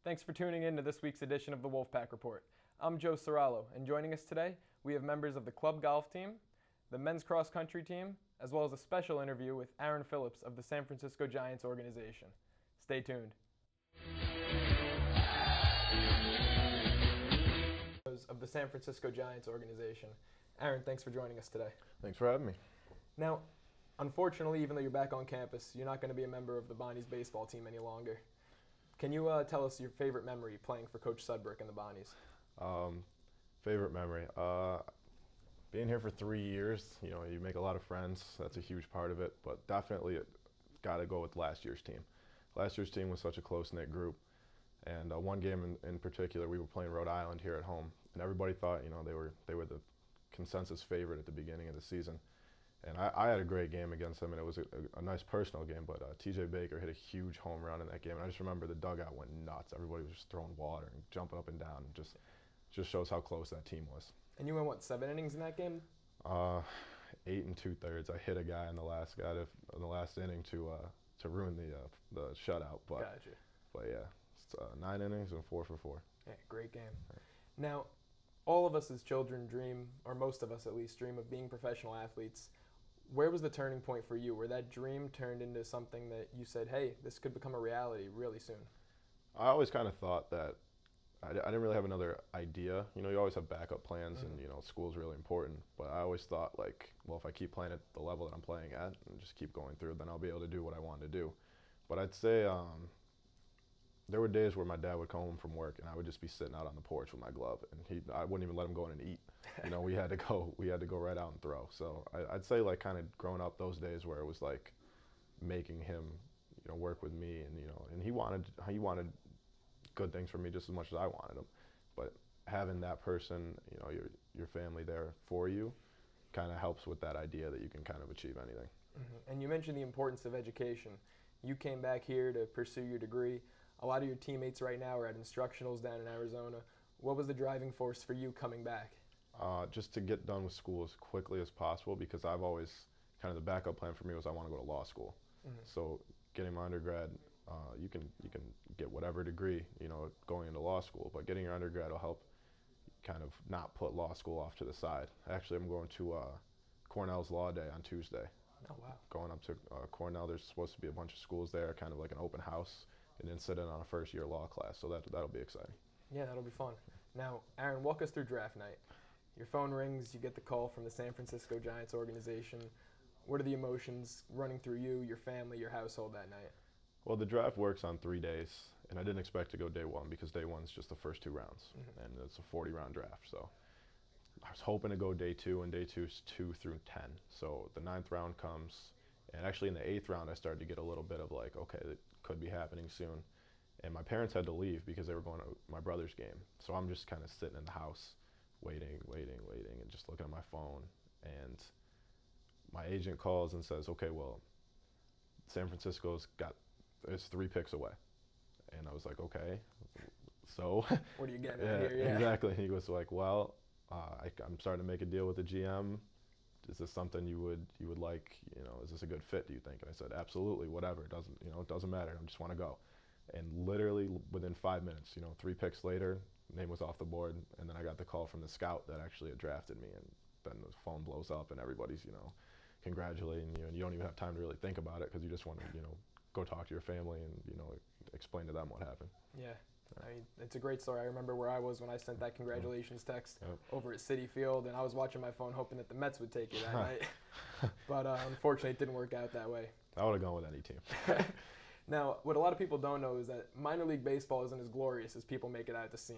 Thanks for tuning in to this week's edition of the Wolfpack Report. I'm Joe Serralo, and joining us today, we have members of the club golf team, the men's cross country team, as well as a special interview with Aaron Phillips of the San Francisco Giants organization. Stay tuned. Of the San Francisco Giants organization. Aaron, thanks for joining us today. Thanks for having me. Now, unfortunately, even though you're back on campus, you're not going to be a member of the Bonnies baseball team any longer. Can you tell us your favorite memory playing for Coach Sudbrick and the Bonnies? Favorite memory? Being here for 3 years, you make a lot of friends. That's a huge part of it, but definitely it got to go with last year's team. Last year's team was such a close-knit group, and one game in particular, we were playing Rhode Island here at home, and everybody thought, they were the consensus favorite at the beginning of the season. And I had a great game against them, and it was a nice personal game, but TJ Baker hit a huge home run in that game, and I just remember the dugout went nuts. Everybody was just throwing water and jumping up and down, and just shows how close that team was. And you went, what, 7 innings in that game? 8 2/3. I hit a guy in the last inning to ruin the shutout. But, Gotcha. But yeah, it's 9 innings and 4 for 4. Yeah, great game. Right. Now, all of us as children dream, or most of us at least, dream of being professional athletes. Where was the turning point for you, where that dream turned into something that you said, hey, this could become a reality really soon? I always kind of thought that I didn't really have another idea. You always have backup plans, and school's really important. But I always thought, well, if I keep playing at the level that I'm playing at and just keep going through, then I'll be able to do what I want to do. But I'd say there were days where my dad would come home from work, and I would just be sitting out on the porch with my glove, and I wouldn't even let him go in and eat. We had to go right out and throw. So I'd say kind of growing up those days where it was like making him, work with me, and he wanted good things for me just as much as I wanted them. But having that person, your family there for you, kind of helps with that idea that you can kind of achieve anything. Mm-hmm. And you mentioned the importance of education. You came back here to pursue your degree. A lot of your teammates right now are at instructionals down in Arizona. What was the driving force for you coming back? Just to get done with school as quickly as possible, because I've always, kind of the backup plan for me was I want to go to law school. Mm-hmm. So getting my undergrad, you can get whatever degree, going into law school, but getting your undergrad will help kind of not put law school off to the side. Actually, I'm going to Cornell's Law Day on Tuesday. Oh, wow. Going up to Cornell. There's supposed to be a bunch of schools there, kind of like an open house, and then sit in on a first-year law class, so that'll be exciting. Yeah, that'll be fun. Now, Aaron, walk us through draft night. Your phone rings, you get the call from the San Francisco Giants organization. What are the emotions running through you, your family, your household that night? Well, the draft works on 3 days, and I didn't expect to go day 1 because day 1's just the first 2 rounds, and it's a 40-round draft. So I was hoping to go day 2, and day 2's 2 through 10. So the 9th round comes, and actually in the 8th round I started to get a little bit of okay, it could be happening soon. And my parents had to leave because they were going to my brother's game. So I'm just kind of sitting in the house waiting, and just looking at my phone. And my agent calls and says, okay, well, San Francisco's it's 3 picks away. And I was like, okay, so. What are you getting at here? Yeah. Exactly. And he was like, well, I'm starting to make a deal with the GM. Is this something you would like, is this a good fit, do you think? And I said, absolutely, whatever, it doesn't matter, I just want to go. And literally within 5 minutes, 3 picks later, name was off the board, and then I got the call from the scout that actually had drafted me, and then the phone blows up and everybody's, congratulating you, and you don't even have time to really think about it because you just want to, go talk to your family and, explain to them what happened. Yeah. I mean, it's a great story. I remember where I was when I sent that congratulations text over at Citi Field, and I was watching my phone hoping that the Mets would take it that night. But unfortunately, it didn't work out that way. I would have gone with any team. Now, what a lot of people don't know is that minor league baseball isn't as glorious as people make it out to seem.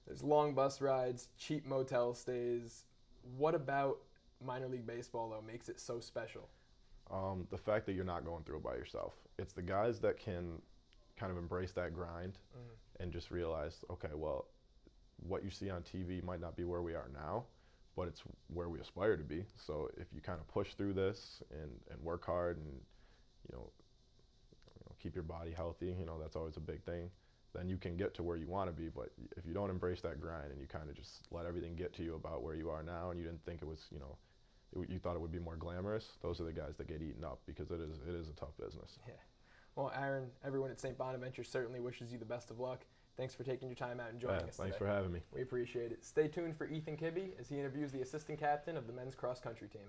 There's long bus rides, cheap motel stays. What about minor league baseball, though, makes it so special? The fact that you're not going through it by yourself. It's the guys that can kind of embrace that grind and just realize, okay, well, what you see on TV might not be where we are now, but it's where we aspire to be. So if you kind of push through this and work hard and, keep your body healthy, that's always a big thing, then you can get to where you want to be. But if you don't embrace that grind and you kind of just let everything get to you about where you are now and you didn't think it was, you thought it would be more glamorous, those are the guys that get eaten up because it is a tough business. Yeah. Well, Aaron, everyone at St. Bonaventure certainly wishes you the best of luck. Thanks for taking your time out and joining us today. Thanks for having me. We appreciate it. Stay tuned for Ethan Kibbe as he interviews the assistant captain of the men's cross country team.